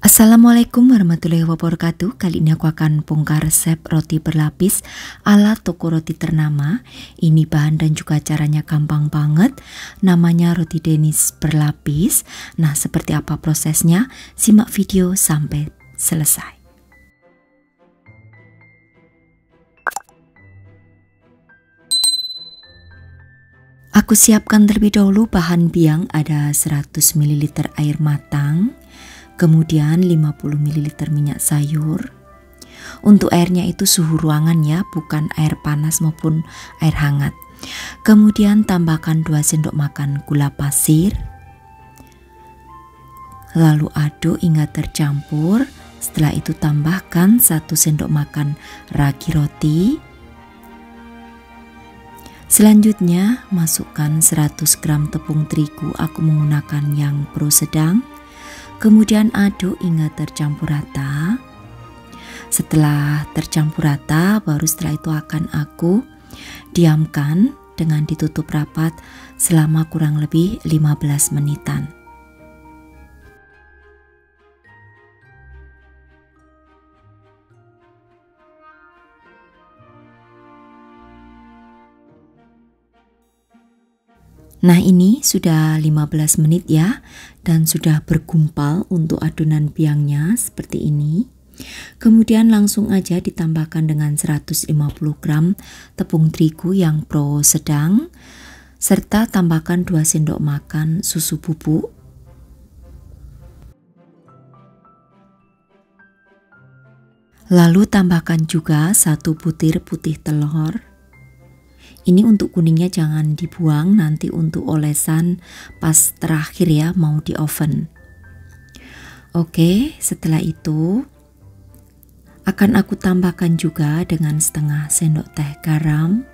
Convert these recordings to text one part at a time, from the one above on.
Assalamualaikum warahmatullahi wabarakatuh. Kali ini aku akan bongkar resep roti berlapis ala toko roti ternama. Ini bahan dan juga caranya gampang banget. Namanya roti Denis berlapis. Nah, seperti apa prosesnya? Simak video sampai selesai. Aku siapkan terlebih dahulu bahan biang, ada 100 ml air matang, kemudian 50 ml minyak sayur. Untuk airnya itu suhu ruangan ya, bukan air panas maupun air hangat. Kemudian tambahkan 2 sendok makan gula pasir. Lalu aduk hingga tercampur. Setelah itu tambahkan 1 sendok makan ragi roti. Selanjutnya masukkan 100 gram tepung terigu, aku menggunakan yang pro sedang. Kemudian aduk hingga tercampur rata. Setelah tercampur rata, baru setelah itu akan aku diamkan dengan ditutup rapat selama kurang lebih 15 menitan. Nah, ini sudah 15 menit ya, dan sudah bergumpal untuk adonan biangnya seperti ini. Kemudian langsung aja ditambahkan dengan 150 gram tepung terigu yang pro sedang, serta tambahkan 2 sendok makan susu bubuk. Lalu tambahkan juga 1 butir putih telur. Ini untuk kuningnya jangan dibuang, nanti untuk olesan pas terakhir ya, mau di oven. Oke, setelah itu akan aku tambahkan juga dengan setengah sendok teh garam.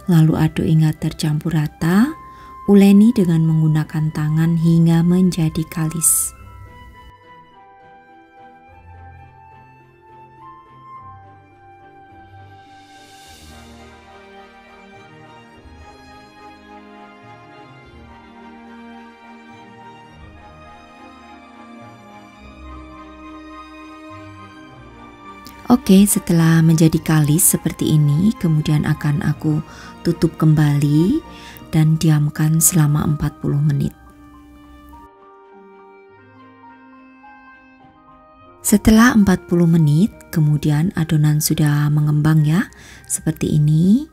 Lalu aduk hingga tercampur rata, uleni dengan menggunakan tangan hingga menjadi kalis. Oke, setelah menjadi kalis seperti ini, kemudian akan aku tutup kembali dan diamkan selama 40 menit. Setelah 40 menit, kemudian adonan sudah mengembang ya, seperti ini.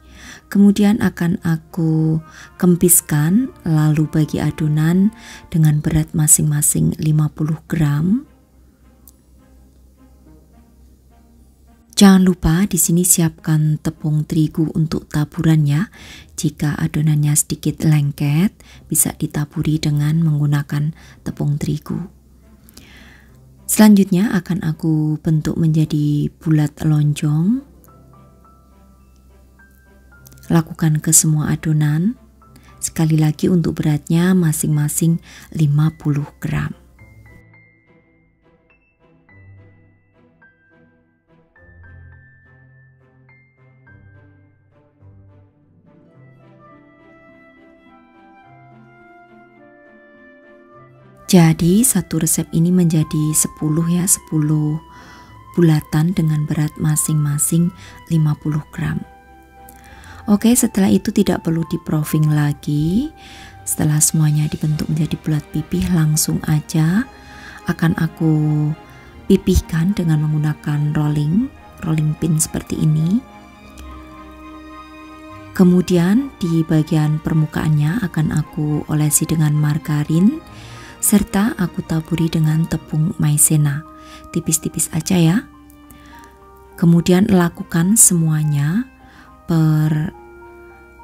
Kemudian akan aku kempiskan, lalu bagi adonan dengan berat masing-masing 50 gram. Jangan lupa di sini siapkan tepung terigu untuk taburan ya. Jika adonannya sedikit lengket, bisa ditaburi dengan menggunakan tepung terigu. Selanjutnya akan aku bentuk menjadi bulat lonjong. Lakukan ke semua adonan. Sekali lagi untuk beratnya masing-masing 50 gram. Jadi satu resep ini menjadi 10 ya, 10 bulatan dengan berat masing-masing 50 gram. Oke, setelah itu tidak perlu di proofing lagi. Setelah semuanya dibentuk menjadi bulat pipih, langsung aja akan aku pipihkan dengan menggunakan rolling pin seperti ini. Kemudian di bagian permukaannya akan aku olesi dengan margarin, serta aku taburi dengan tepung maizena, tipis-tipis aja ya. Kemudian lakukan semuanya per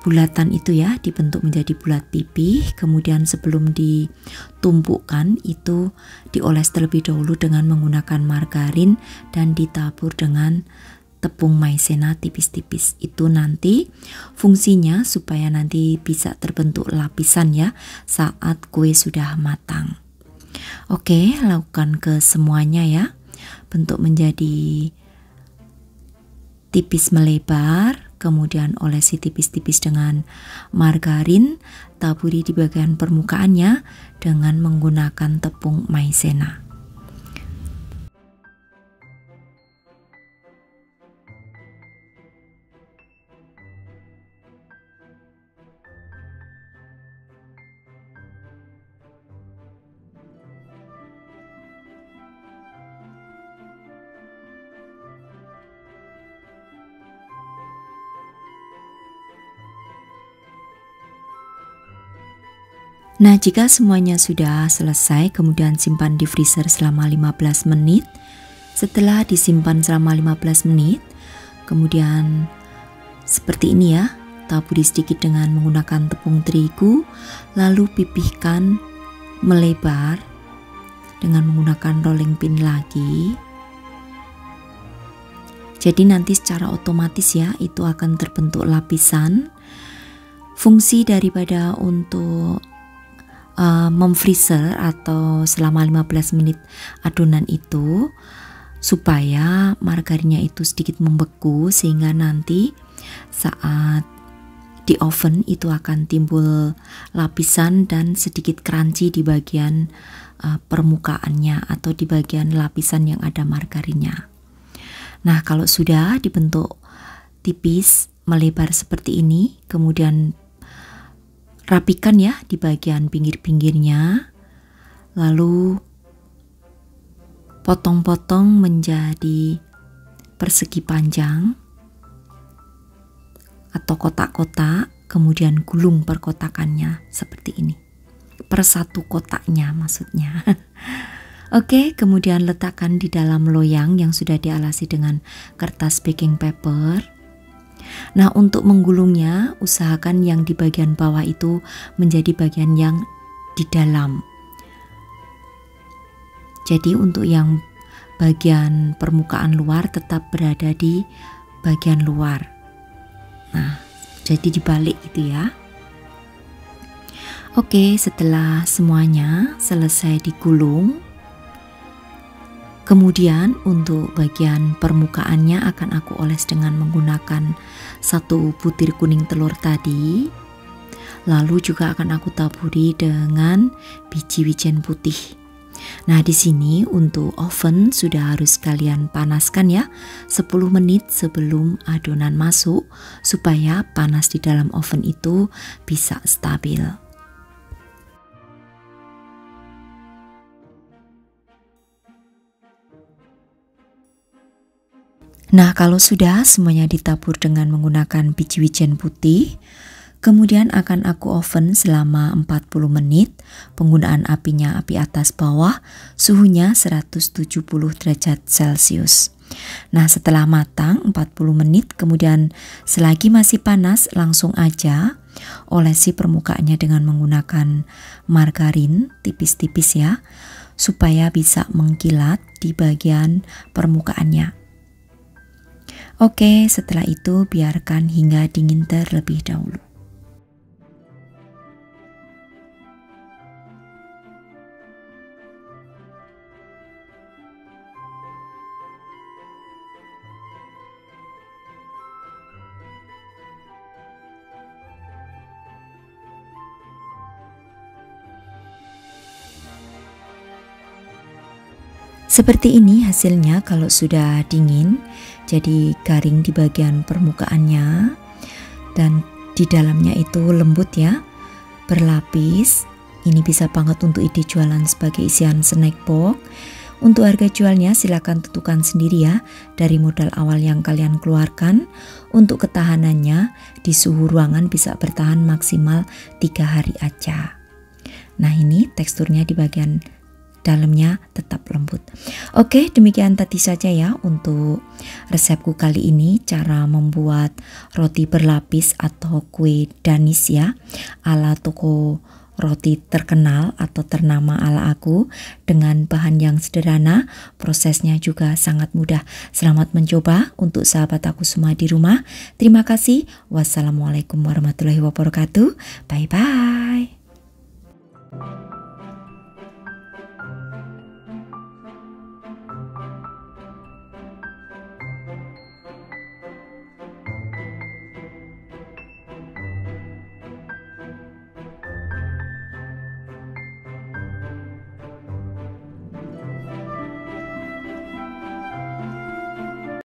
bulatan itu ya, dibentuk menjadi bulat pipih. Kemudian sebelum ditumpukkan itu dioles terlebih dahulu dengan menggunakan margarin dan ditabur dengan tepung maizena tipis-tipis. Itu nanti fungsinya supaya nanti bisa terbentuk lapisan ya saat kue sudah matang. Oke, lakukan ke semuanya ya. Bentuk menjadi tipis melebar, kemudian olesi tipis-tipis dengan margarin, taburi di bagian permukaannya dengan menggunakan tepung maizena. Nah, jika semuanya sudah selesai, kemudian simpan di freezer selama 15 menit. Setelah disimpan selama 15 menit, kemudian seperti ini ya, taburi sedikit dengan menggunakan tepung terigu, lalu pipihkan melebar dengan menggunakan rolling pin lagi. Jadi nanti secara otomatis ya, itu akan terbentuk lapisan. Fungsi daripada untuk memfreezer atau selama 15 menit adonan itu supaya margarinnya itu sedikit membeku, sehingga nanti saat di oven itu akan timbul lapisan dan sedikit crunchy di bagian permukaannya atau di bagian lapisan yang ada margarinnya. Nah, kalau sudah dibentuk tipis melebar seperti ini, kemudian rapikan ya di bagian pinggir-pinggirnya, lalu potong-potong menjadi persegi panjang atau kotak-kotak, kemudian gulung perkotakannya seperti ini, per satu kotaknya maksudnya. Oke, kemudian letakkan di dalam loyang yang sudah dialasi dengan kertas baking paper. Nah, untuk menggulungnya usahakan yang di bagian bawah itu menjadi bagian yang di dalam. Jadi untuk yang bagian permukaan luar tetap berada di bagian luar. Nah, jadi dibalik gitu ya. Oke, setelah semuanya selesai digulung, kemudian untuk bagian permukaannya akan aku oles dengan menggunakan 1 butir kuning telur tadi. Lalu juga akan aku taburi dengan biji wijen putih. Nah, di sini untuk oven sudah harus kalian panaskan ya 10 menit sebelum adonan masuk supaya panas di dalam oven itu bisa stabil. Nah, kalau sudah semuanya ditabur dengan menggunakan biji wijen putih, kemudian akan aku oven selama 40 menit. Penggunaan apinya api atas bawah, suhunya 170 derajat Celcius. Nah, setelah matang 40 menit, kemudian selagi masih panas, langsung aja olesi permukaannya dengan menggunakan margarin tipis-tipis ya, supaya bisa mengkilat di bagian permukaannya. Oke, setelah itu biarkan hingga dingin terlebih dahulu. Seperti ini hasilnya kalau sudah dingin, jadi garing di bagian permukaannya dan di dalamnya itu lembut ya, berlapis. Ini bisa banget untuk ide jualan sebagai isian snack box. Untuk harga jualnya silakan tentukan sendiri ya dari modal awal yang kalian keluarkan. Untuk ketahanannya di suhu ruangan bisa bertahan maksimal 3 hari aja. Nah, ini teksturnya di bagian dalamnya tetap lembut. Oke, demikian tadi saja ya untuk resepku kali ini, cara membuat roti berlapis atau kue danis ya, ala toko roti terkenal atau ternama ala aku, dengan bahan yang sederhana, prosesnya juga sangat mudah. Selamat mencoba untuk sahabat aku semua di rumah. Terima kasih. Wassalamualaikum warahmatullahi wabarakatuh. Bye bye.